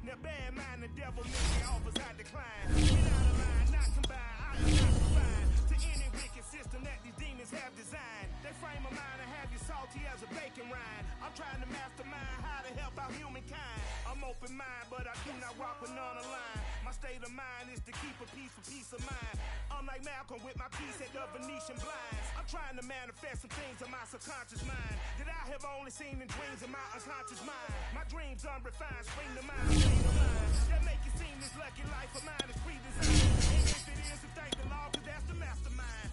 Now bad mind the devil make the offers I decline. Get out of line, not combined, I am not confined to any wicked system that these demons have designed. They frame a mind and have you salty as a bacon rind. I'm trying to mastermind how to help out humankind. I'm open mind, but I do not rock with none aligned. My state of mind is to keep a peace for peace of mind. Unlike Malcolm with my piece at the Venetian blinds. I'm trying to manifest some things in my subconscious mind that I have only seen in dreams in my unconscious mind. My dreams unrefined, spring to mind, spring to mind. That make you seem this lucky life of mine is pre-designed. And if it is, to thank the Lord, cause that's the mastermind.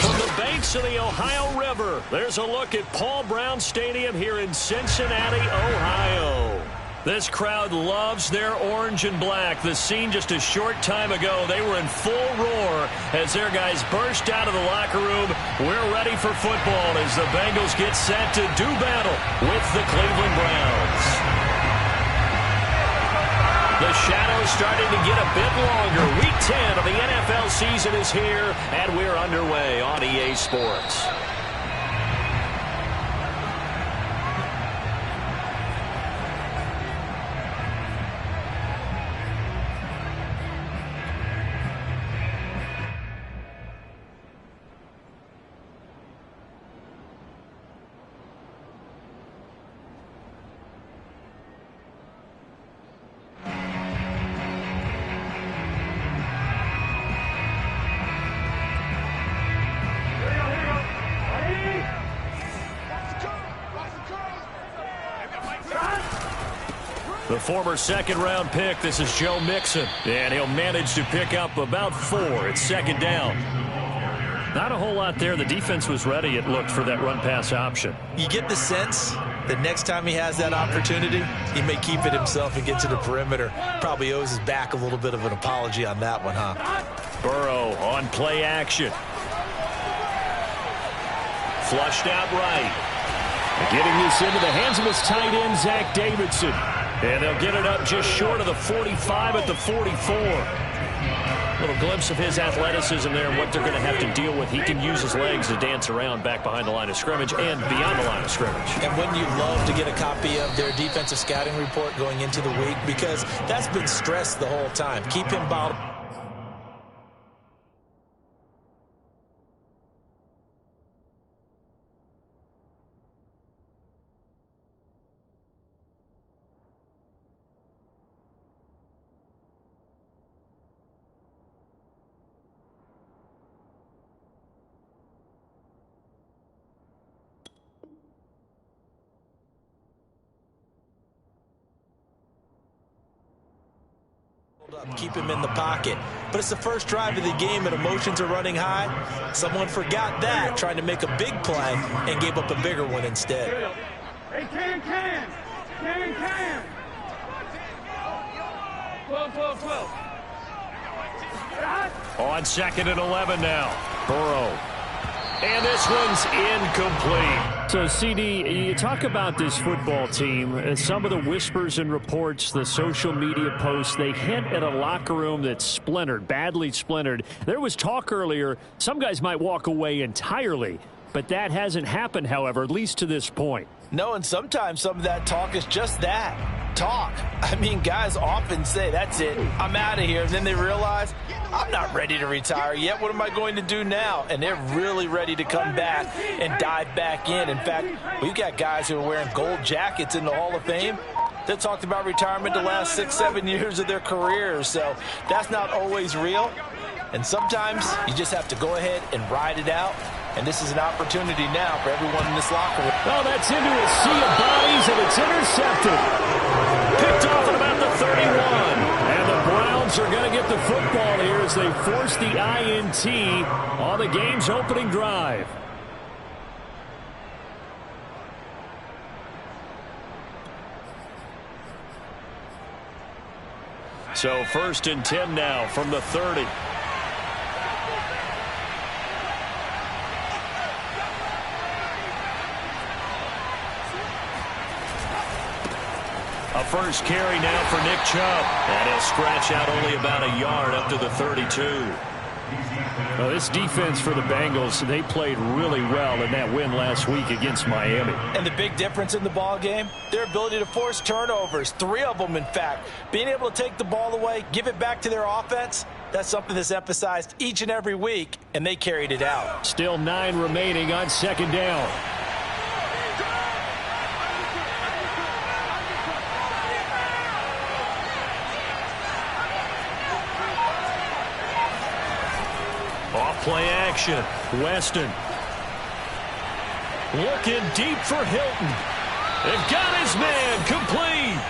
From the banks of the Ohio River, there's a look at Paul Brown Stadium here in Cincinnati, Ohio. This crowd loves their orange and black. The scene just a short time ago, they were in full roar as their guys burst out of the locker room. We're ready for football as the Bengals get set to do battle with the Cleveland Browns. The shadow's starting to get a bit longer. Week 10 of the NFL season is here, and we're underway on EA Sports. The former second-round pick, this is Joe Mixon, and he'll manage to pick up about 4. It's second down. Not a whole lot there. The defense was ready, it looked, for that run-pass option. You get the sense that next time he has that opportunity, he may keep it himself and get to the perimeter. Probably owes his back a little bit of an apology on that one, huh? Burrow on play action. Flushed out right. Getting this into the hands of his tight end, Zach Davidson. And they'll get it up just short of the 45 at the 44. A little glimpse of his athleticism there and what they're going to have to deal with. He can use his legs to dance around back behind the line of scrimmage and beyond the line of scrimmage. And wouldn't you love to get a copy of their defensive scouting report going into the week? Because that's been stressed the whole time. Keep him bottled. Keep him in the pocket. But it's the first drive of the game and emotions are running high. Someone forgot that, trying to make a big play and gave up a bigger one instead. Hey, Cam. 12. On second and 11 now. Burrow. And this one's incomplete. So, CD, you talk about this football team, some of the whispers and reports, the social media posts, they hint at a locker room that's splintered, badly splintered. There was talk earlier, some guys might walk away entirely, but that hasn't happened, however, at least to this point. No, and sometimes some of that talk is just that, talk. I mean, guys often say, that's it, I'm out of here. And then they realize, I'm not ready to retire yet. What am I going to do now? And they're really ready to come back and dive back in. In fact, we've got guys who are wearing gold jackets in the Hall of Fame that talked about retirement the last 6-7 years of their careers. So that's not always real. And sometimes you just have to go ahead and ride it out. And this is an opportunity now for everyone in this locker room. Oh, that's into a sea of bodies, and it's intercepted. Picked off at about the 31. And the Browns are going to get the football here as they force the INT on the game's opening drive. So 1st and 10 now from the 30. A first carry now for Nick Chubb. And he'll scratch out only about a yard up to the 32. Well, this defense for the Bengals, they played really well in that win last week against Miami. And the big difference in the ball game, their ability to force turnovers, 3 of them in fact. Being able to take the ball away, give it back to their offense, that's something that's emphasized each and every week, and they carried it out. Still 9 remaining on second down. Play action. Weston. Looking deep for Hilton. They've got his man complete.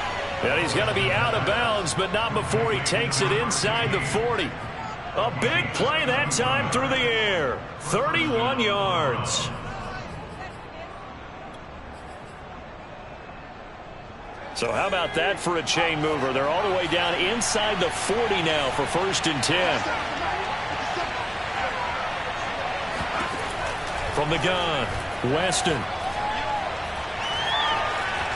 And he's going to be out of bounds, but not before he takes it inside the 40. A big play that time through the air. 31 yards. So how about that for a chain mover? They're all the way down inside the 40 now for 1st and 10. From the gun, Weston.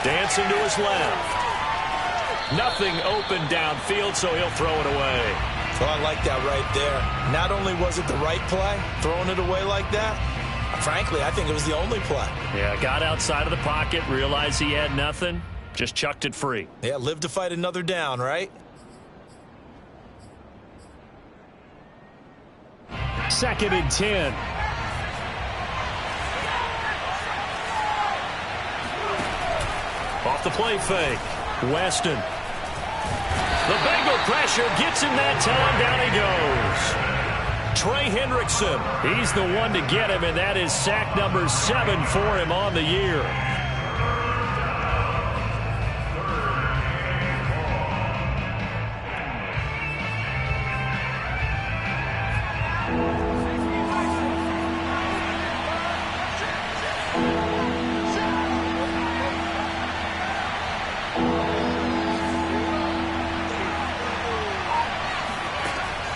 Dancing to his left. Nothing open downfield, so he'll throw it away. So I like that right there. Not only was it the right play, throwing it away like that, frankly, I think it was the only play. Yeah, got outside of the pocket, realized he had nothing, just chucked it free. Yeah, live to fight another down, right? 2nd and 10. Off the play fake. Weston. The Bengal pressure gets him that time. Down he goes. Trey Hendrickson. He's the one to get him, and that is sack number 7 for him on the year.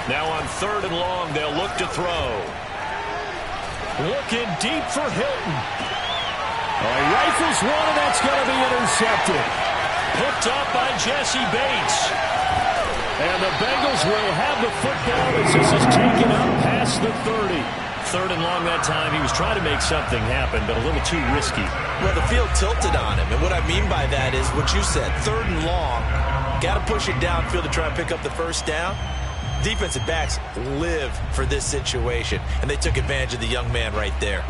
Now on 3rd and long, they'll look to throw. Looking deep for Hilton. Rifles one, and that's going to be intercepted. Picked up by Jesse Bates. And the Bengals will have the football as this is taken up past the 30. 3rd and long that time. He was trying to make something happen, but a little too risky. Well, the field tilted on him, and what I mean by that is what you said. 3rd and long, got to push it downfield to try and pick up the 1st down. Defensive backs live for this situation, and they took advantage of the young man right there.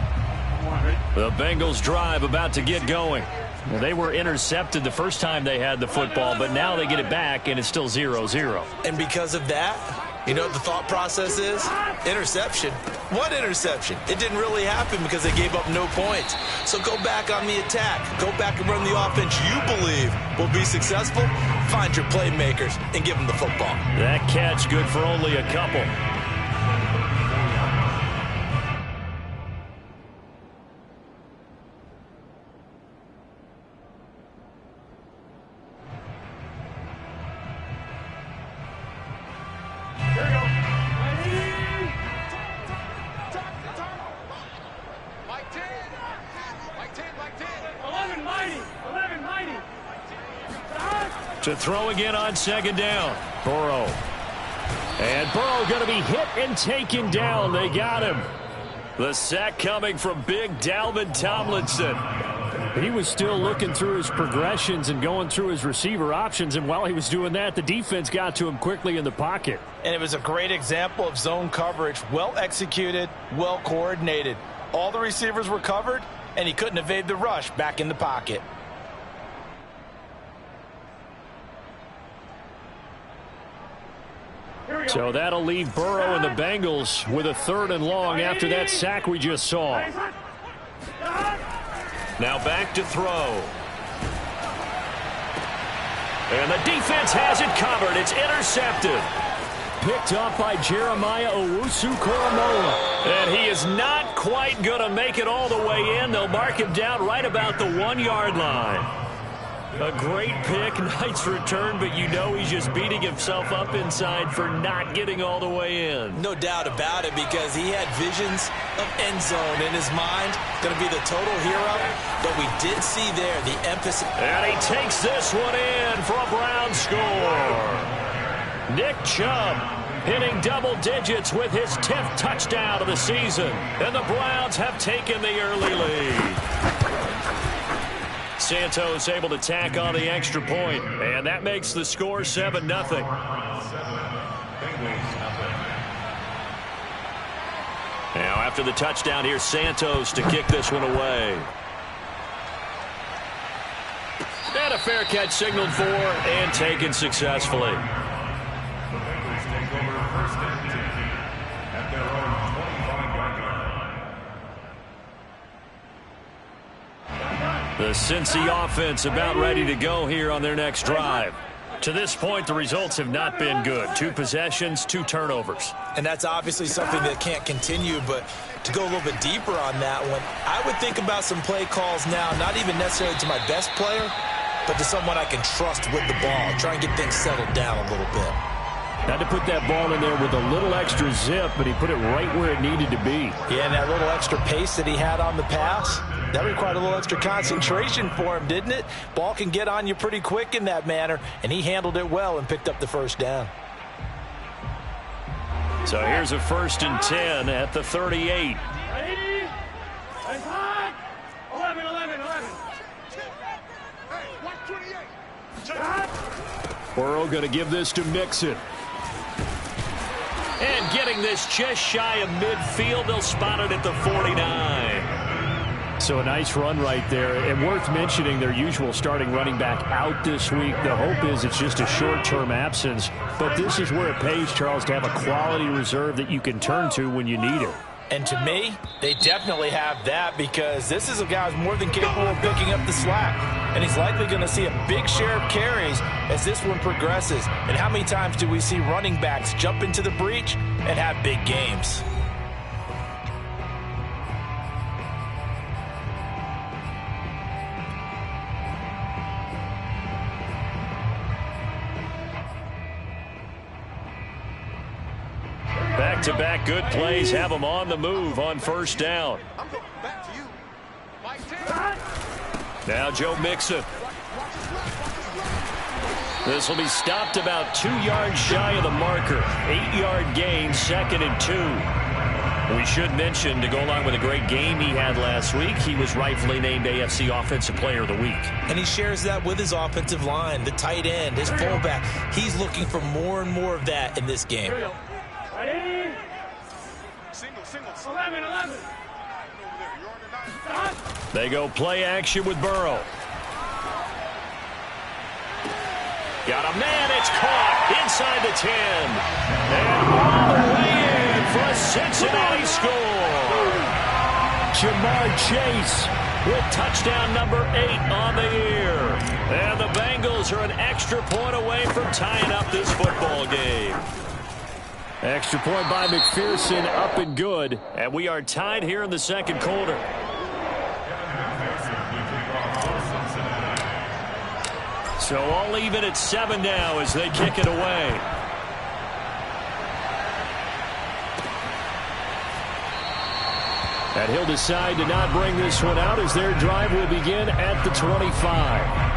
The Bengals drive about to get going. Well, they were intercepted the first time they had the football, but now they get it back, and it's still 0-0. And because of that, you know what the thought process is? Interception. What interception? It didn't really happen because they gave up no points. So go back on the attack. Go back and run the offense you believe will be successful. Find your playmakers and give them the football. That catch good for only a couple. To throw again on 2nd down. Burrow. And Burrow going to be hit and taken down. They got him. The sack coming from big Dalvin Tomlinson. He was still looking through his progressions and going through his receiver options, and while he was doing that, the defense got to him quickly in the pocket. And it was a great example of zone coverage. Well executed, well coordinated. All the receivers were covered, and he couldn't evade the rush back in the pocket. So that'll leave Burrow and the Bengals with a 3rd and long after that sack we just saw. Now back to throw. And the defense has it covered. It's intercepted. Picked up by Jeremiah Owusu-Koramoah. And he is not quite going to make it all the way in. They'll mark him down right about the 1-yard line. A great pick, nice return, but you know he's just beating himself up inside for not getting all the way in. No doubt about it, because he had visions of end zone in his mind. Going to be the total hero, but we did see there the emphasis. And he takes this one in for a Brown score. Nick Chubb hitting double digits with his 10th touchdown of the season. And the Browns have taken the early lead. Santos able to tack on the extra point, and that makes the score 7-0. Now after the touchdown, here's Santos to kick this one away. And a fair catch signaled for and taken successfully. The Cincy offense about ready to go here on their next drive. To this point, the results have not been good. 2 possessions, 2 turnovers. And that's obviously something that can't continue, but to go a little bit deeper on that one, I would think about some play calls now, not even necessarily to my best player, but to someone I can trust with the ball. Try and get things settled down a little bit. Had to put that ball in there with a little extra zip, but he put it right where it needed to be. Yeah, and that little extra pace that he had on the pass, that required a little extra concentration for him, didn't it? Ball can get on you pretty quick in that manner, and he handled it well and picked up the first down. So here's a 1st and 10 at the 38. Ready? And time. 11. Hey, watch 28. Burrow going to give this to Mixon. And getting this just shy of midfield, they'll spot it at the 49. So a nice run right there. And worth mentioning, their usual starting running back out this week. The hope is it's just a short-term absence. But this is where it pays, Charles, to have a quality reserve that you can turn to when you need it. And to me, they definitely have that, because this is a guy who's more than capable of picking up the slack. And he's likely going to see a big share of carries as this one progresses. And how many times do we see running backs jump into the breach and have big games? Back-to-back good plays have them on the move on 1st down. I'm going back to you. Mike, Now Joe Mixon. This will be stopped about 2 yards shy of the marker. 8-yard gain, 2nd and 2. We should mention, to go along with a great game he had last week, he was rightfully named AFC Offensive Player of the Week. And he shares that with his offensive line, the tight end, his fullback. He's looking for more and more of that in this game. Ready? single. 11. They go play action with Burrow. Got a man, it's caught inside the 10. And all the way in for a Cincinnati score. Jamar Chase With touchdown number 8 on the year. And the Bengals are an extra point away from tying up this football game. Extra point by McPherson, up and good. And we are tied here in the 2nd quarter. So all even at 7 now as they kick it away. And he'll decide to not bring this one out as their drive will begin at the 25.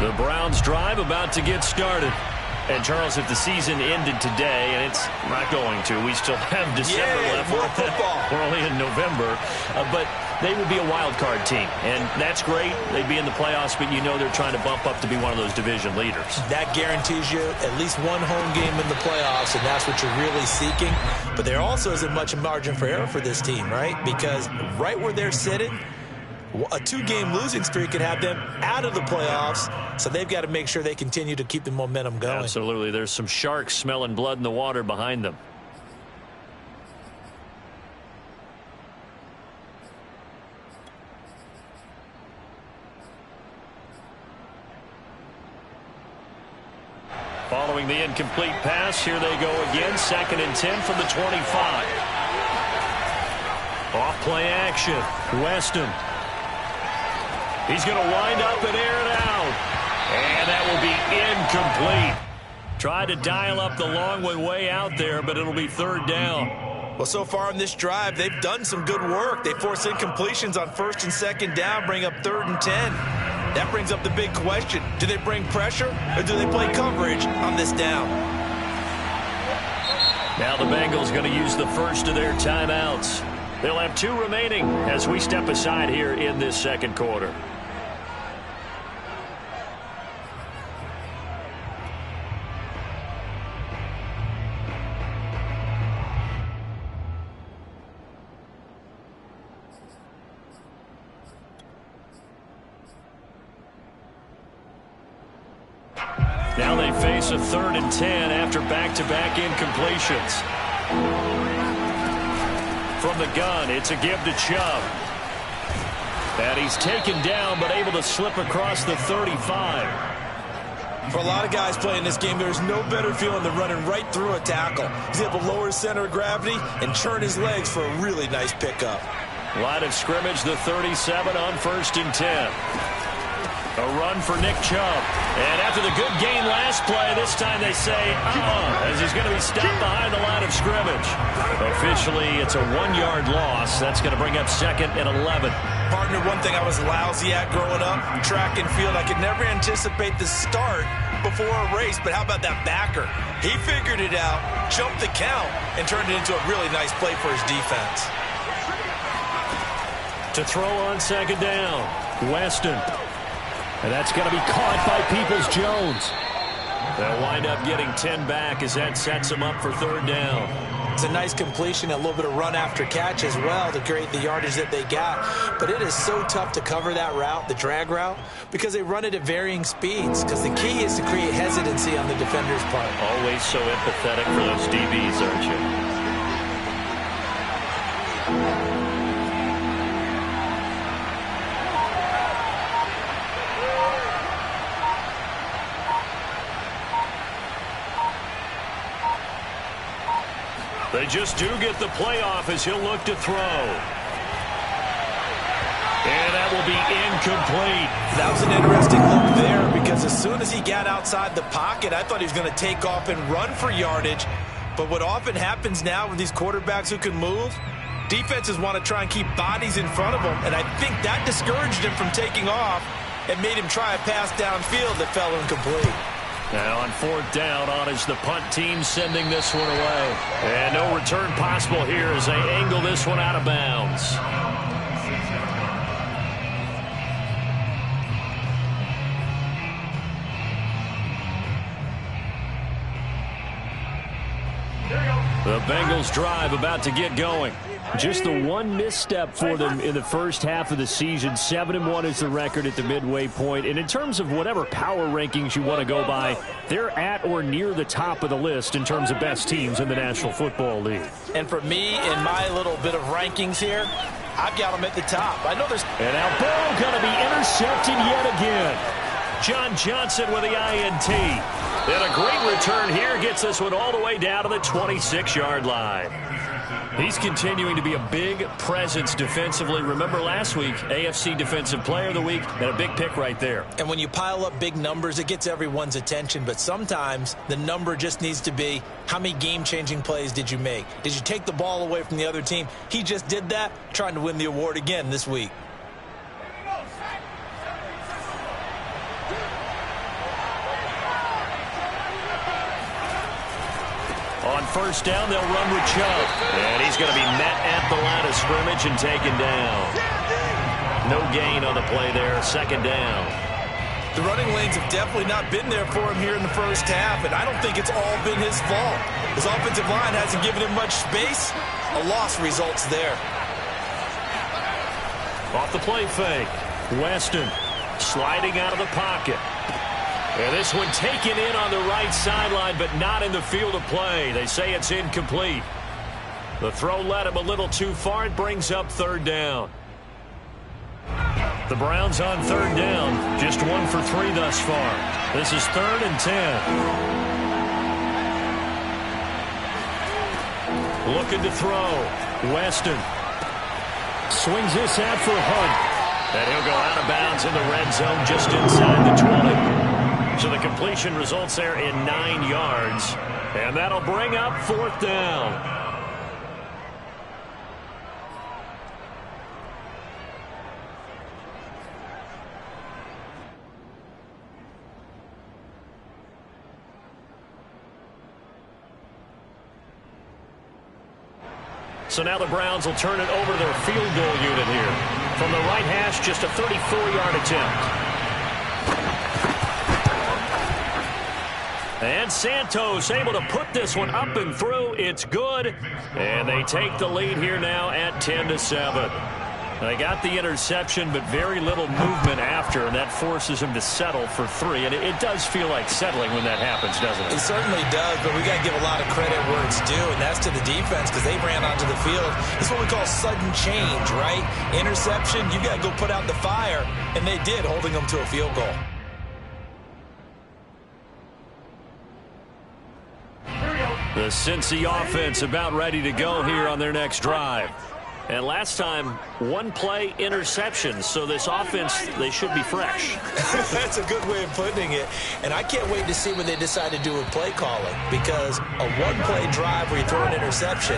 The Browns drive about to get started. And, Charles, if the season ended today, and it's not going to, we still have December left. More football. We're only in November. But they would be a wild card team. And that's great. They'd be in the playoffs, but you know they're trying to bump up to be one of those division leaders. That guarantees you at least one home game in the playoffs, and that's what you're really seeking. But there also isn't much margin for error for this team, right? Because right where they're sitting, a 2-game losing streak could have them out of the playoffs, so they've got to make sure they continue to keep the momentum going. Absolutely. There's some sharks smelling blood in the water behind them. Following the incomplete pass, here they go again. 2nd and 10 from the 25. Off play action. Weston. He's going to wind up and air it out. And that will be incomplete. Try to dial up the long one way out there, but it'll be third down. Well, so far in this drive, they've done some good work. They force incompletions on first and second down, bring up 3rd and 10. That brings up the big question. Do they bring pressure or do they play coverage on this down? Now the Bengals going to use the first of their timeouts. They'll have 2 remaining as we step aside here in this second quarter. Now they face a 3rd and 10 after back-to-back incompletions. From the gun, it's a give to Chubb. And he's taken down, but able to slip across the 35. For a lot of guys playing this game, there's no better feeling than running right through a tackle. He's able to lower his center of gravity and churn his legs for a really nice pickup. Line of scrimmage, the 37 on 1st and 10. A run for Nick Chubb. And after the good gain last play, this time they say, as he's going to be stopped behind the line of scrimmage. Officially, it's a 1-yard loss. That's going to bring up 2nd and 11. Partner, one thing I was lousy at growing up, track and field, I could never anticipate the start before a race, but how about that backer? He figured it out, jumped the count, and turned it into a really nice play for his defense. To throw on 2nd down, Weston. And that's going to be caught by Peoples-Jones. They'll wind up getting 10 back as that sets them up for 3rd down. It's a nice completion, a little bit of run after catch as well to create the yardage that they got. But it is so tough to cover that route, the drag route, because they run it at varying speeds. Because the key is to create hesitancy on the defender's part. Always so empathetic for those DBs, aren't you? They just do get the playoff as he'll look to throw. And that will be incomplete. That was an interesting look there because as soon as he got outside the pocket, I thought he was going to take off and run for yardage. But what often happens now with these quarterbacks who can move, defenses want to try and keep bodies in front of them. And I think that discouraged him from taking off and made him try a pass downfield that fell incomplete. Now on 4th down, on is the punt team sending this one away. And no return possible here as they angle this one out of bounds. The Bengals drive about to get going. Just the one misstep for them in the first half of the season. 7-1 is the record at the midway point. And in terms of whatever power rankings you want to go by, they're at or near the top of the list in terms of best teams in the National Football League. And for me, in my little bit of rankings here, I've got them at the top. I know there's... And now Burrow going to be intercepted yet again. John Johnson with the INT. And a great return here gets this one all the way down to the 26-yard line. He's continuing to be a big presence defensively. Remember last week, AFC Defensive Player of the Week, and a big pick right there. And when you pile up big numbers, it gets everyone's attention. But sometimes the number just needs to be, how many game-changing plays did you make? Did you take the ball away from the other team? He just did that, trying to win the award again this week. On 1st down, they'll run with Chubb. And he's going to be met at the line of scrimmage and taken down. No gain on the play there. 2nd down. The running lanes have definitely not been there for him here in the first half, and I don't think it's all been his fault. His offensive line hasn't given him much space. A loss results there. Off the play fake. Weston sliding out of the pocket. And this one taken in on the right sideline, but not in the field of play. They say it's incomplete. The throw led him a little too far. It brings up 3rd down. The Browns on 3rd down. Just 1 for 3 thus far. This is 3rd and 10. Looking to throw. Weston swings this out for Hunt. And he'll go out of bounds in the red zone just inside the 20. So the completion results there in 9 yards. And that'll bring up 4th down. So now the Browns will turn it over to their field goal unit here. From the right hash, just a 34-yard attempt. And Santos able to put this one up and through. It's good. And they take the lead here now at 10-7. They got the interception, but very little movement after, and that forces him to settle for 3. And it does feel like settling when that happens, doesn't it? It certainly does, but we got to give a lot of credit where it's due, and that's to the defense because they ran onto the field. It's what we call sudden change, right? Interception, you got to go put out the fire, and they did, holding them to a field goal. The Cincy offense about ready to go here on their next drive. And last time, 1-play interception. So this offense, they should be fresh. That's a good way of putting it. And I can't wait to see what they decide to do with play calling. Because a 1-play drive where you throw an interception,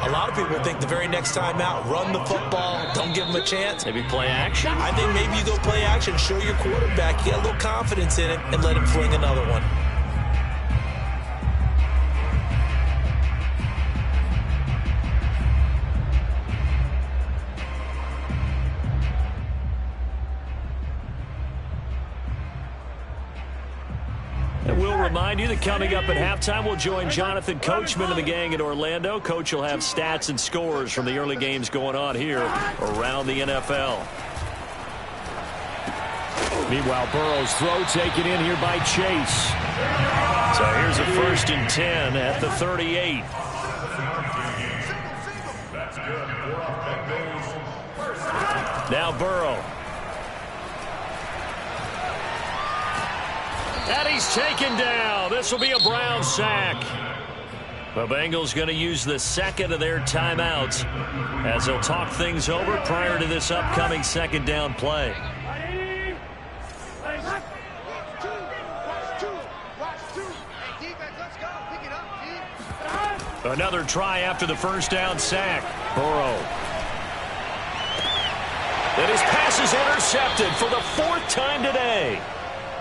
a lot of people think the very next time out, run the football, don't give them a chance. Maybe play action? I think maybe you go play action, show your quarterback you got a little confidence in it, and let him fling another one. And we'll remind you that coming up at halftime, we'll join Jonathan Coachman and the gang in Orlando. Coach will have stats and scores from the early games going on here around the NFL. Meanwhile, Burrow's throw taken in here by Chase. So here's a 1st and 10 at the 38. Now Burrow. And he's taken down. This will be a Brown sack. The Bengals going to use the second of their timeouts as they'll talk things over prior to this upcoming 2nd down play. Another try after the 1st down sack. Burrow. And his pass is intercepted for the 4th time today.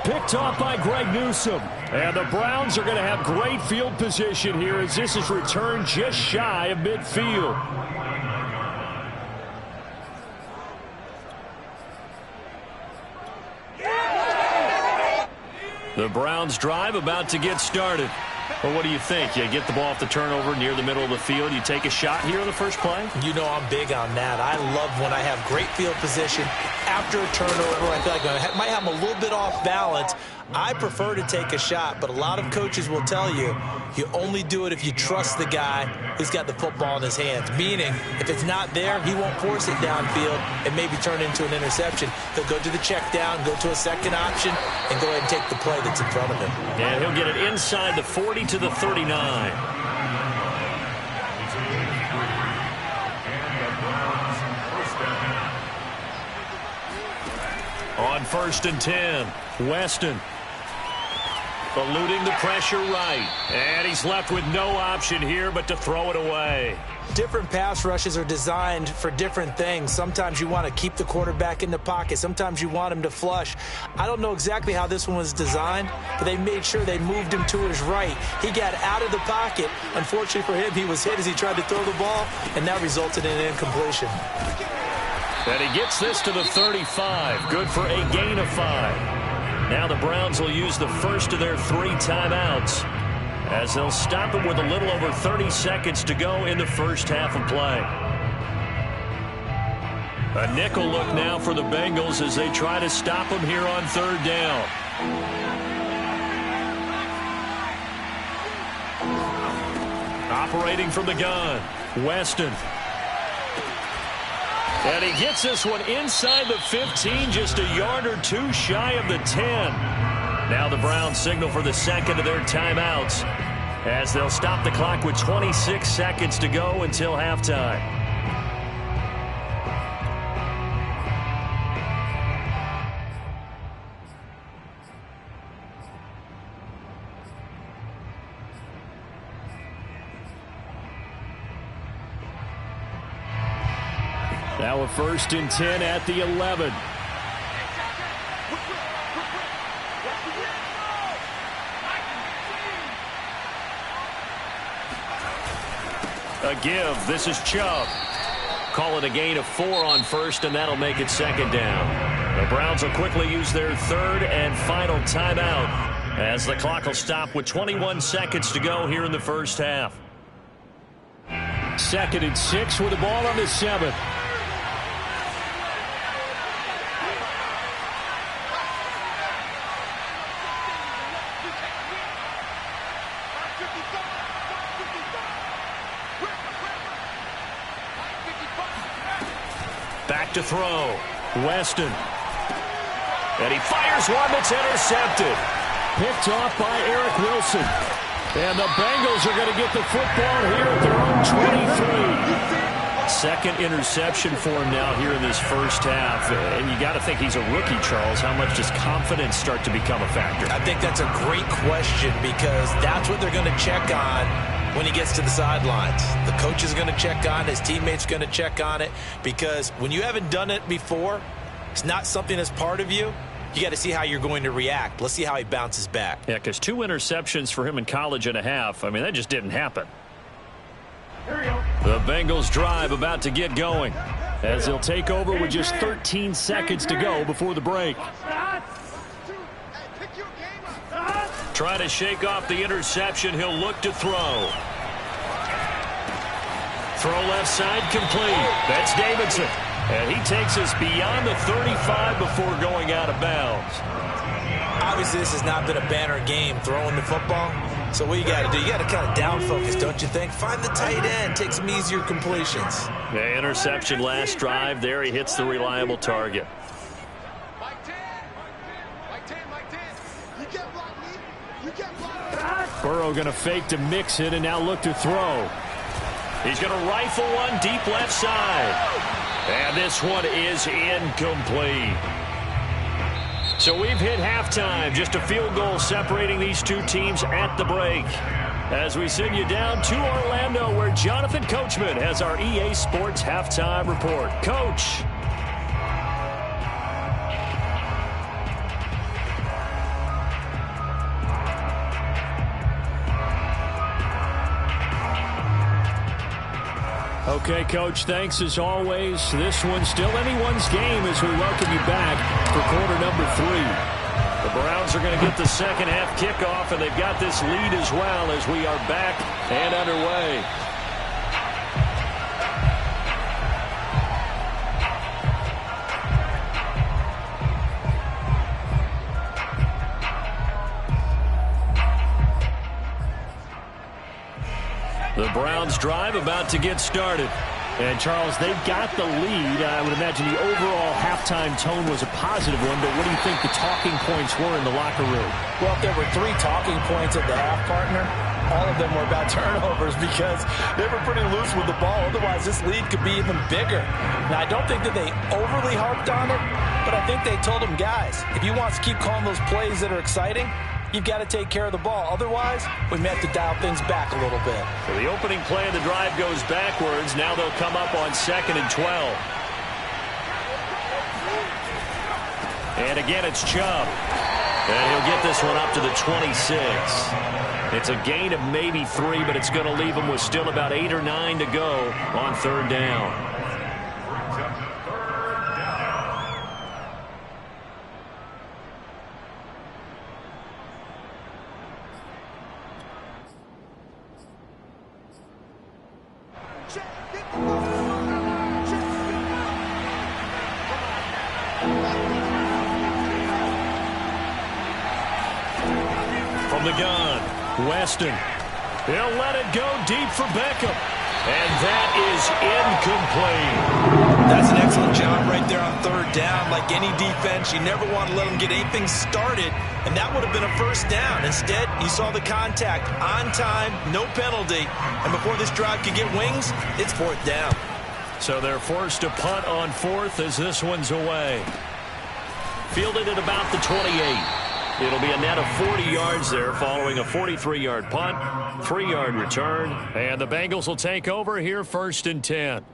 Picked off by Greg Newsome. And the Browns are going to have great field position here as this is returned just shy of midfield. The Browns drive about to get started. Well, what do you think? You get the ball off the turnover near the middle of the field. You take a shot here in the first play? You know I'm big on that. I love when I have great field position after a turnover. I feel like I might have them a little bit off balance. I prefer to take a shot, but a lot of coaches will tell you, you only do it if you trust the guy who's got the football in his hands. Meaning, if it's not there, he won't force it downfield and maybe turn into an interception. He'll go to the check down, go to a second option, and go ahead and take the play that's in front of him. And he'll get it inside the 40 to the 39. On 1st and 10, Weston. Eluding the pressure right. And he's left with no option here but to throw it away. Different pass rushes are designed for different things. Sometimes you want to keep the quarterback in the pocket. Sometimes you want him to flush. I don't know exactly how this one was designed, but they made sure they moved him to his right. He got out of the pocket. Unfortunately for him, he was hit as he tried to throw the ball, and that resulted in an incompletion. And he gets this to the 35. Good for a gain of 5. Now the Browns will use the first of their 3 timeouts as they'll stop him with a little over 30 seconds to go in the first half of play. A nickel look now for the Bengals as they try to stop him here on 3rd down. Operating from the gun, Weston. And he gets this one inside the 15, just a yard or 2 shy of the 10. Now the Browns signal for the second of their timeouts as they'll stop the clock with 26 seconds to go until halftime. Now a 1st and 10 at the 11. A give. This is Chubb. Call it a gain of 4 on 1st, and that'll make it 2nd down. The Browns will quickly use their 3rd and final timeout as the clock will stop with 21 seconds to go here in the 1st half. 2nd and 6 with the ball on the 7th. Back to throw. Weston. And he fires one that's intercepted. Picked off by Eric Wilson. And the Bengals are going to get the football here at their own 23. Second interception for him now here in this 1st half. And you got to think he's a rookie, Charles. How much does confidence start to become a factor? I think that's a great question because that's what they're going to check on when he gets to the sidelines. The coach is going to check on it. His teammates are going to check on it because when you haven't done it before, it's not something that's part of you. You got to see how you're going to react. Let's see how he bounces back. Yeah, because 2 interceptions for him in college and a half. I mean, that just didn't happen. The Bengals drive about to get going as they'll take over with just 13 seconds to go before the break. Trying to shake off the interception. He'll look to throw. Throw left side complete. That's Davidson. And he takes us beyond the 35 before going out of bounds. Obviously, this has not been a banner game throwing the football. So what you got to do, you got to kind of down focus, don't you think? Find the tight end. Take some easier completions. Yeah, interception last drive. There he hits the reliable target. Burrow going to fake to mix it and now look to throw. He's going to rifle one deep left side. And this one is incomplete. So we've hit halftime. Just a field goal separating these two teams at the break. As we send you down to Orlando, where Jonathan Coachman has our EA Sports halftime report. Coach. Okay, Coach, thanks as always. This one's still anyone's game as we welcome you back for quarter number 3. The Browns are going to get the second half kickoff, and they've got this lead as well as we are back and underway. The Browns drive about to get started. And, Charles, they've got the lead. I would imagine the overall halftime tone was a positive one, but what do you think the talking points were in the locker room? Well, if there were 3 talking points at the half, partner, all of them were about turnovers because they were pretty loose with the ball. Otherwise, this lead could be even bigger. Now, I don't think that they overly harped on it, but I think they told them, guys, if you want to keep calling those plays that are exciting, you've got to take care of the ball. Otherwise, we may have to dial things back a little bit. So the opening play of the drive goes backwards. Now they'll come up on 2nd and 12. And again, it's Chubb. And he'll get this one up to the 26. It's a gain of maybe 3, but it's going to leave him with still about 8 or 9 to go on 3rd down. From the gun, Weston. He'll let it go deep for Beckham. And that is incomplete. That's an excellent job right there on 3rd down. Like any defense, you never want to let them get anything started, and that would have been a 1st down. Instead, you saw the contact on time, no penalty, and before this drive could get wings, it's 4th down. So they're forced to punt on 4th as this one's away. Fielded at about the 28. It'll be a net of 40 yards there following a 43-yard punt, 3-yard return, and the Bengals will take over here 1st and 10.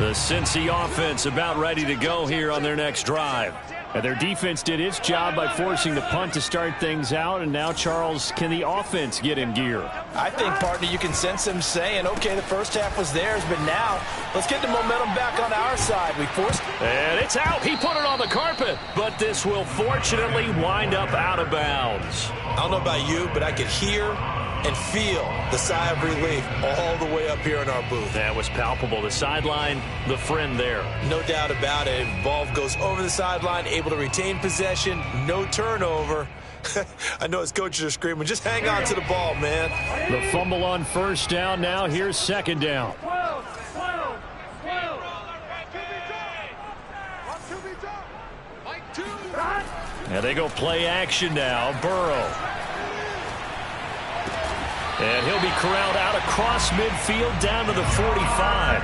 The Cincy offense about ready to go here on their next drive. And their defense did its job by forcing the punt to start things out. And now, Charles, can the offense get in gear? I think, partner, you can sense them saying, okay, the first half was theirs, but now let's get the momentum back on our side. We forced. And it's out. He put it on the carpet. But this will fortunately wind up out of bounds. I don't know about you, but I could hear and feel the sigh of relief all the way up here in our booth. That was palpable. The sideline, the friend there. No doubt about it. Ball goes over the sideline, able to retain possession, no turnover. I know his coaches are screaming, just hang on to the ball, man. The fumble on first down. Now here's second down. And they go play action now. Burrow. And he'll be corralled out across midfield down to the 45.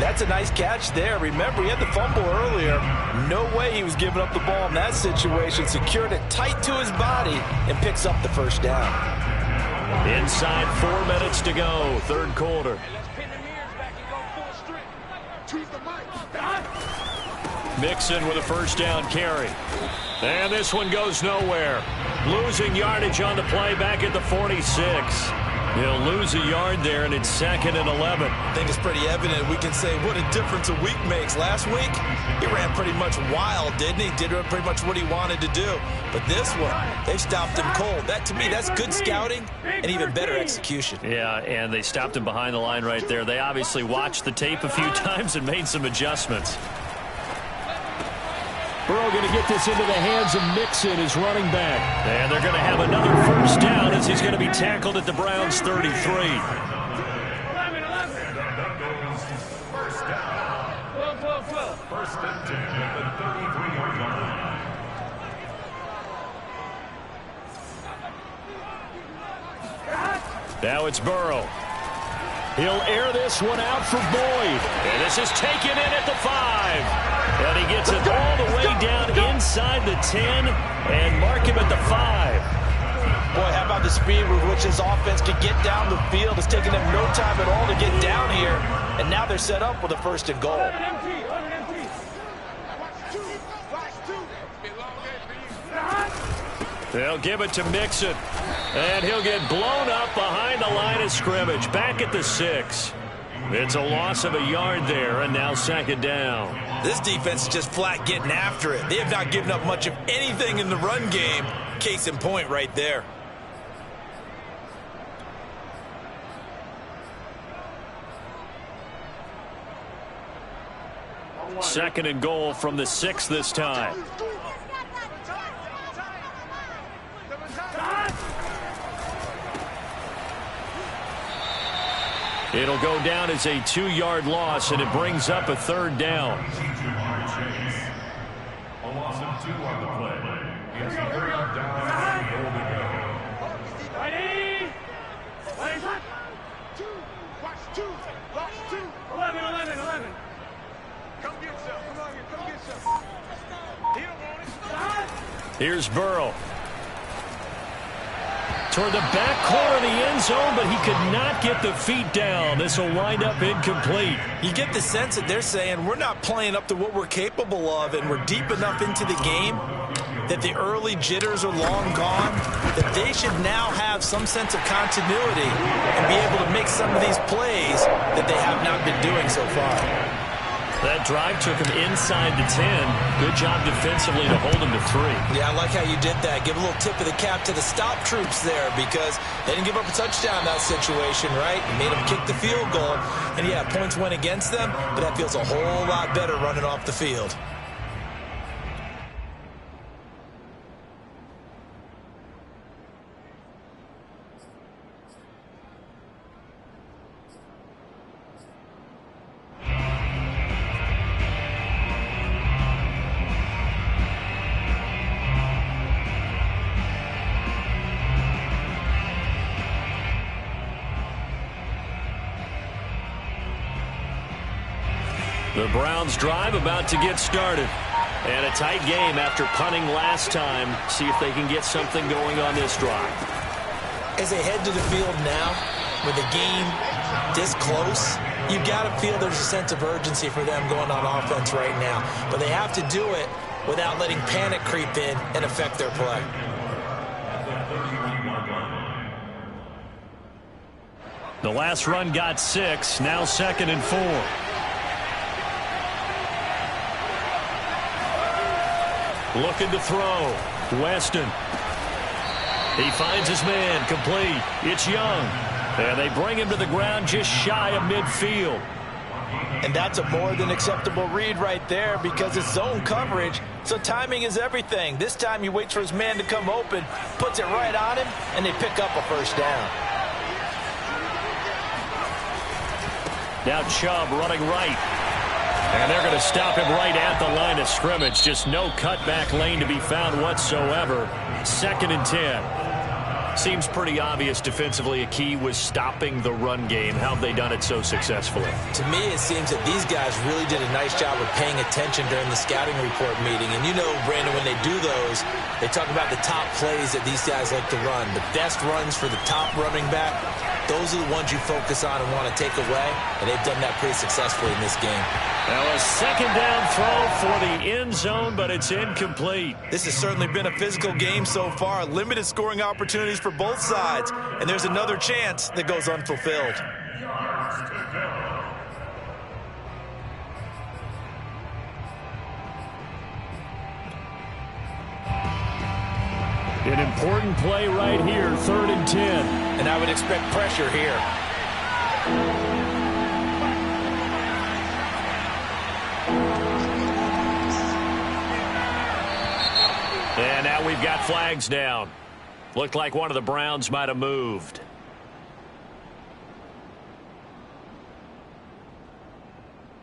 That's a nice catch there. Remember, he had the fumble earlier. No way he was giving up the ball in that situation. Secured it tight to his body and picks up the first down. Inside 4 minutes to go, third quarter. Mixon with a first down carry. And this one goes nowhere. Losing yardage on the play back at the 46. He'll lose a yard there, and it's 2nd and 11. I think it's pretty evident. We can say what a difference a week makes. Last week, he ran pretty much wild, didn't he? Did pretty much what he wanted to do. But this one, they stopped him cold. That, to me, that's good scouting and even better execution. Yeah, and they stopped him behind the line right there. They obviously watched the tape a few times and made some adjustments. Burrow going to get this into the hands of Mixon, his running back. And they're going to have another first down as he's going to be tackled at the Browns' 33. First and 10 at the 33-yard line. Now it's Burrow. He'll air this one out for Boyd. And this is taken in at the 5. And he gets it all the way down inside the 10 and mark him at the 5. Boy, how about the speed with which his offense could get down the field? It's taken them no time at all to get down here. And now they're set up with a first and goal. They'll give it to Mixon. And he'll get blown up behind the line of scrimmage. Back at the 6. It's a loss of a yard there, and now 2nd down. This defense is just flat getting after it. They have not given up much of anything in the run game. Case in point right there. Second and goal from the 6 this time. It'll go down as a 2-yard loss, and it brings up a 3rd down. A loss of 2 on the play. He has a 3rd down and goal to go. Ready? Watch 2. Watch 2. 11. Come get some. Come on here. Come get some. He don't want it. Here's Burrow. Toward the back corner of the end zone, but he could not get the feet down. This will wind up incomplete. You get the sense that they're saying we're not playing up to what we're capable of, and we're deep enough into the game that the early jitters are long gone, that they should now have some sense of continuity and be able to make some of these plays that they have not been doing so far. That drive took him inside the 10. Good job defensively to hold him to 3. Yeah, I like how you did that. Give a little tip of the cap to the stop troops there because they didn't give up a touchdown in that situation, right? You made them kick the field goal. And, yeah, points went against them, but that feels a whole lot better running off the field. The Browns drive about to get started. And a tight game after punting last time. See if they can get something going on this drive. As they head to the field now, with the game this close, You've got to feel there's a sense of urgency for them going on offense right now. But they have to do it without letting panic creep in and affect their play. The last run got 6, now 2nd and 4. Looking to throw. Weston. He finds his man, complete. It's Young. And they bring him to the ground just shy of midfield. And that's a more than acceptable read right there because it's zone coverage, so timing is everything. This time he waits for his man to come open, puts it right on him, and they pick up a first down. Now Chubb running right. And they're going to stop him right at the line of scrimmage. Just no cutback lane to be found whatsoever. 2nd and 10. Seems pretty obvious defensively a key was stopping the run game. How have they done it so successfully? To me, it seems that these guys really did a nice job of paying attention during the scouting report meeting. And you know, Brandon, when they do those, they talk about the top plays that these guys like to run. The best runs for the top running back, those are the ones you focus on and want to take away. And they've done that pretty successfully in this game. Now a 2nd down throw for the end zone, but it's incomplete. This has certainly been a physical game so far. Limited scoring opportunities for both sides. And there's another chance that goes unfulfilled. An important play right here, 3rd and 10. And I would expect pressure here. And now we've got flags down. Looked like one of the Browns might have moved.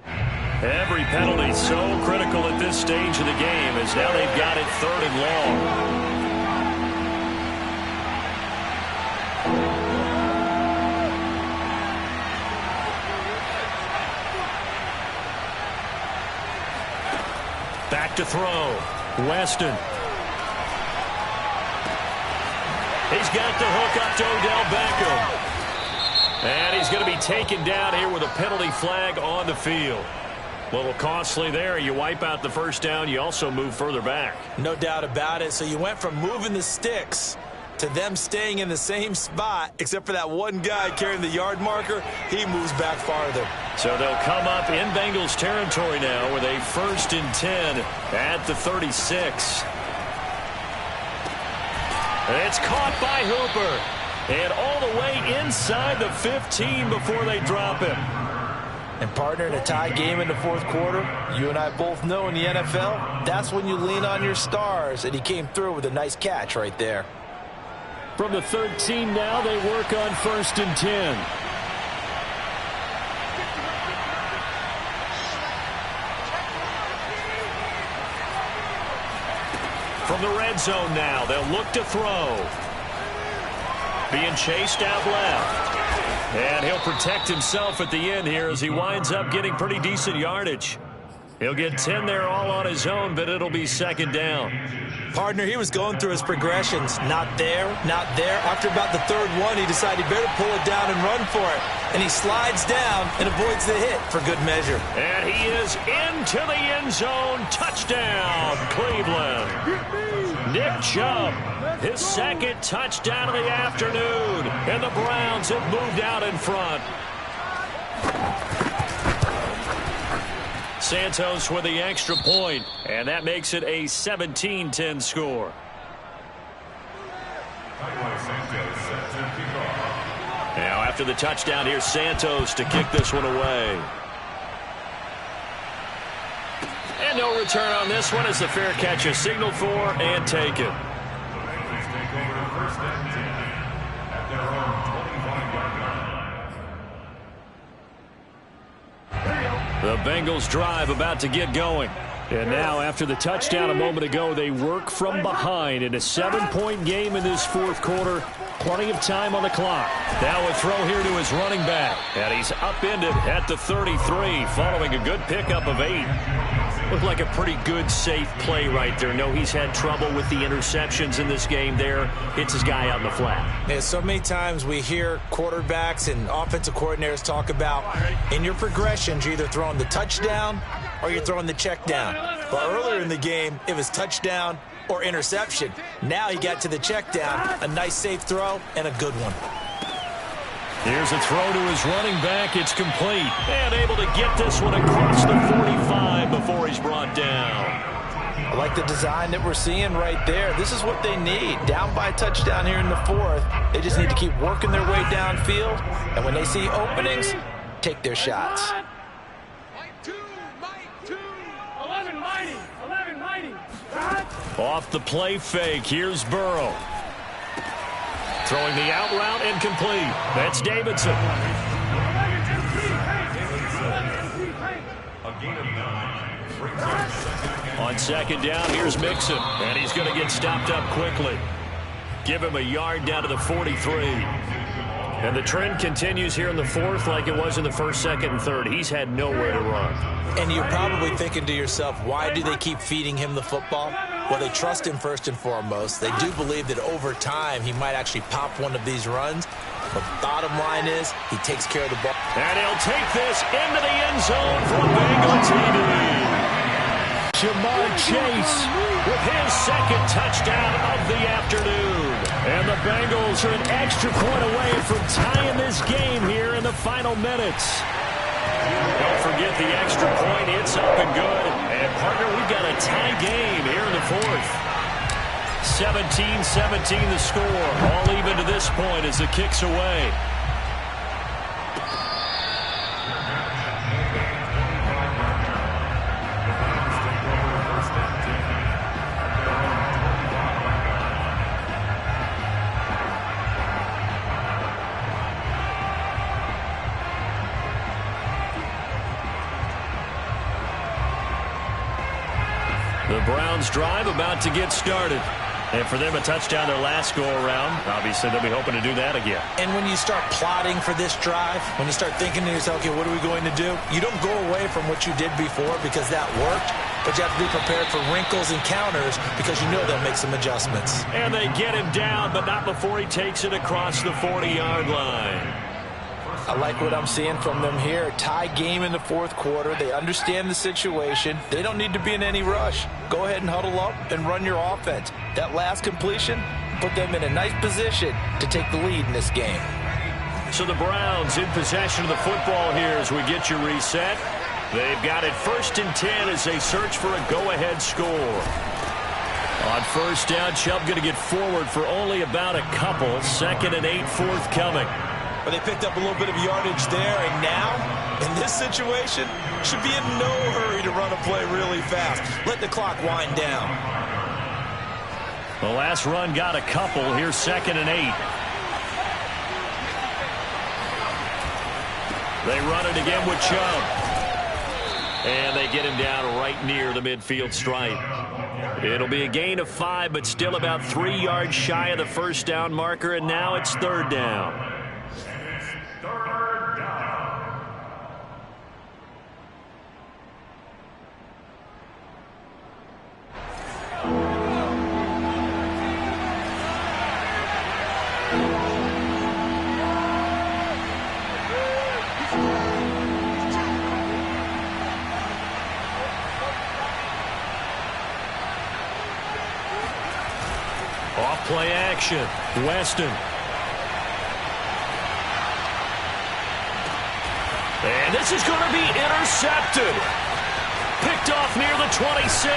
Every penalty so critical at this stage of the game as now they've got it 3rd and long. Back to throw. Weston. He's got the hook up to Odell Beckham. And he's going to be taken down here with a penalty flag on the field. A little costly there. You wipe out the first down. You also move further back. No doubt about it. So you went from moving the sticks to them staying in the same spot, except for that one guy carrying the yard marker. He moves back farther. So they'll come up in Bengals territory now with a 1st and 10 at the 36. It's caught by Hooper. And all the way inside the 15 before they drop him. And partner, in a tie game in the 4th quarter, you and I both know in the NFL, that's when you lean on your stars. And he came through with a nice catch right there. From the 13 now, they work on 1st and 10. From the red zone now, they'll look to throw. Being chased out left. And he'll protect himself at the end here as he winds up getting pretty decent yardage. He'll get 10 there all on his own, but it'll be 2nd down. Partner, he was going through his progressions. Not there, not there. After about the 3rd one, he decided he better pull it down and run for it. And he slides down and avoids the hit for good measure. And he is into the end zone. Touchdown, Cleveland. Nick Chubb, his 2nd touchdown of the afternoon. And the Browns have moved out in front. Santos with the extra point, and that makes it a 17-10 score. Now after the touchdown, here's Santos to kick this one away. And no return on this one as the fair catch is signaled for and taken. The Bengals drive about to get going. And now after the touchdown a moment ago, they work from behind in a 7-point game in this 4th quarter. Plenty of time on the clock. Now a throw here to his running back. And he's upended at the 33 following a good pickup of 8. Looked like a pretty good, safe play right there. No, he's had trouble with the interceptions in this game there. Hits his guy out in the flat. Yeah, so many times we hear quarterbacks and offensive coordinators talk about in your progressions, you're either throwing the touchdown or you're throwing the check down. But earlier in the game, it was touchdown or interception. Now he got to the check down, a nice safe throw, and a good one. Here's a throw to his running back. It's complete. And able to get this one across the 45 before he's brought down. I like the design that we're seeing right there. This is what they need. Down by a touchdown here in the fourth. They just need to keep working their way downfield. And when they see openings, take their shots. Off the play fake. Here's Burrow. Throwing the out route and complete. That's Davidson. On second down, here's Mixon. And he's going to get stopped up quickly. Give him a yard down to the 43. And the trend continues here in the fourth like it was in the first, second, and third. He's had nowhere to run. And you're probably thinking to yourself, why do they keep feeding him the football? Well, they trust him first and foremost. They do believe that over time he might actually pop one of these runs. But bottom line is he takes care of the ball. And he'll take this into the end zone for Bengal TV. Jamar Chase with his second touchdown of the afternoon. And the Bengals are an extra point away from tying this game here in the final minutes. Don't forget the extra point. It's up and good. And, partner, we've got a tie game here in the fourth. 17-17 the score. All even to this point as the kick's away. The Browns drive about to get started. And for them, a touchdown their last go-around. Obviously, they'll be hoping to do that again. And when you start plotting for this drive, when you start thinking to yourself, okay, what are we going to do? You don't go away from what you did before because that worked, but you have to be prepared for wrinkles and counters because you know they'll make some adjustments. And they get him down, but not before he takes it across the 40-yard line. I like what I'm seeing from them here. Tie game in the fourth quarter. They understand the situation. They don't need to be in any rush. Go ahead and huddle up and run your offense. That last completion put them in a nice position to take the lead in this game. So the Browns in possession of the football here as we get you reset. They've got it 1st and 10 as they search for a go-ahead score. On first down, Chubb going to get forward for only about a couple. 2nd and 8 forthcoming. But they picked up a little bit of yardage there, and now, in this situation, should be in no hurry to run a play really fast. Let the clock wind down. The last run got a couple. Here's 2nd and 8. They run it again with Chubb. And they get him down right near the midfield stripe. It'll be a gain of 5, but still about 3 yards shy of the first down marker, and now it's 3rd down. Play action. Weston. And this is going to be intercepted. Picked off near the 26.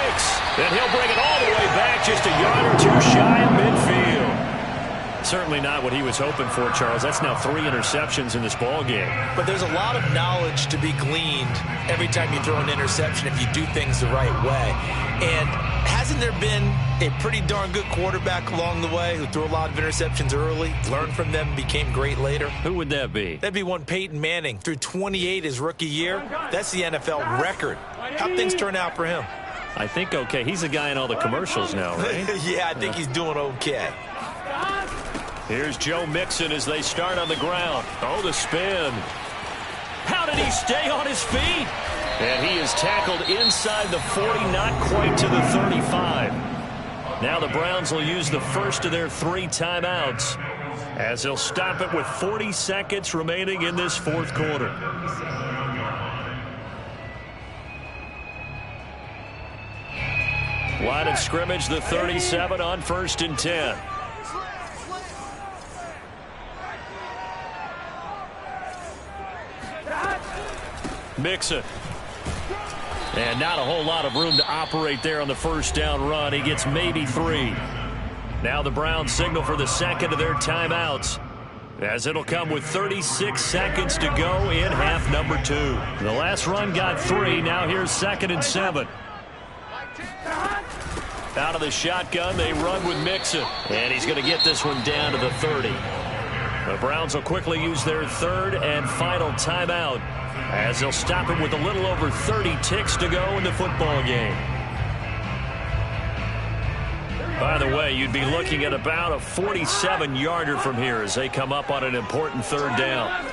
And he'll bring it all the way back just a yard or 2 shy of midfield. Certainly not what he was hoping for, Charles. That's now 3 interceptions in this ball game. But there's a lot of knowledge to be gleaned every time you throw an interception if you do things the right way. And hasn't there been a pretty darn good quarterback along the way who threw a lot of interceptions early, learned from them, and became great later? Who would that be? That'd be one Peyton Manning. Threw 28 his rookie year. That's the NFL record. How'd things turn out for him? I think okay. He's the guy in all the commercials now, right? Yeah, I think he's doing okay. Here's Joe Mixon as they start on the ground. Oh, the spin. How did he stay on his feet? And he is tackled inside the 40, not quite to the 35. Now the Browns will use the first of their 3 timeouts as they'll stop it with 40 seconds remaining in this fourth quarter. Line of scrimmage, the 37 on 1st and 10. Mixon. And not a whole lot of room to operate there on the first down run. He gets maybe 3. Now the Browns signal for the second of their timeouts, as it'll come with 36 seconds to go in half number 2. The last run got 3. Now here's 2nd and 7. Out of the shotgun, they run with Mixon. And he's going to get this one down to the 30. The Browns will quickly use their 3rd and final timeout, as they'll stop it with a little over 30 ticks to go in the football game. By the way, you'd be looking at about a 47-yarder from here as they come up on an important 3rd down.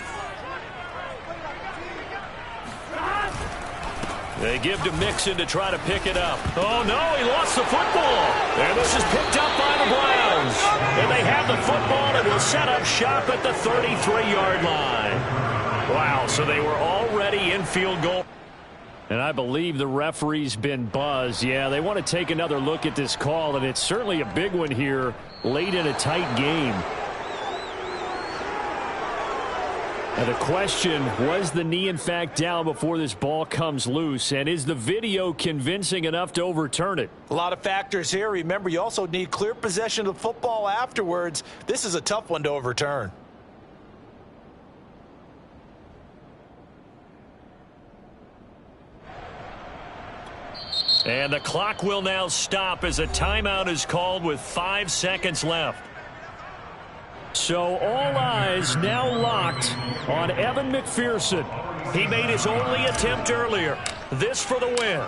They give to Mixon to try to pick it up. Oh, no, he lost the football. And this is picked up by the Browns. And they have the football and will set up shop at the 33-yard line. Wow, so they were already in field goal. And I believe the referee's been buzzed. Yeah, they want to take another look at this call, and it's certainly a big one here late in a tight game. And the question, was the knee in fact down before this ball comes loose? And is the video convincing enough to overturn it? A lot of factors here. Remember, you also need clear possession of the football afterwards. This is a tough one to overturn. And the clock will now stop as a timeout is called with 5 seconds left. So all eyes now locked on Evan McPherson. He made his only attempt earlier. This for the win.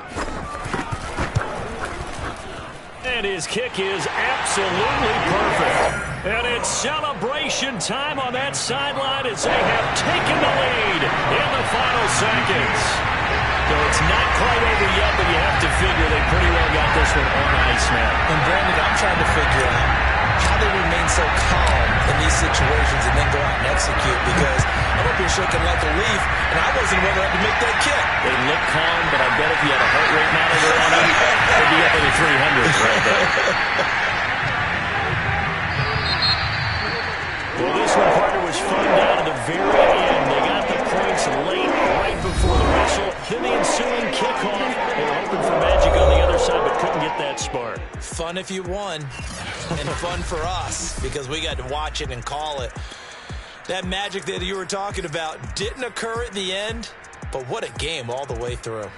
And his kick is absolutely perfect. And it's celebration time on that sideline as they have taken the lead in the final seconds. So it's not quite over yet, but you have to figure they pretty well got this one on ice now. And Brandon, I'm trying to figure out how they remain so calm in these situations and then go out and execute, because I'm up here shaking like a leaf, and I wasn't ready to make that kick. They look calm, but I bet if you had a heart rate monitor on them, they'd be up in the 300s right there. Well, this one, partner, was fun down to the very end. They got the points late, right before the whistle. Then the ensuing kickoff. They were hoping for magic on the other side, but couldn't get that spark. Fun if you won, and fun for us, because we got to watch it and call it. That magic that you were talking about didn't occur at the end, but what a game all the way through.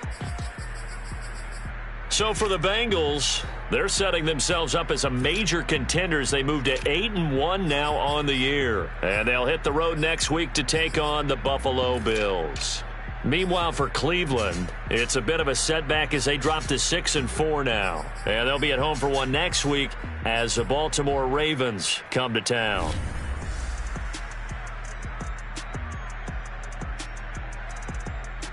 So for the Bengals, they're setting themselves up as a major contender as they move to 8-1 now on the year. And they'll hit the road next week to take on the Buffalo Bills. Meanwhile, for Cleveland, it's a bit of a setback as they drop to 6-4 now. And they'll be at home for one next week as the Baltimore Ravens come to town.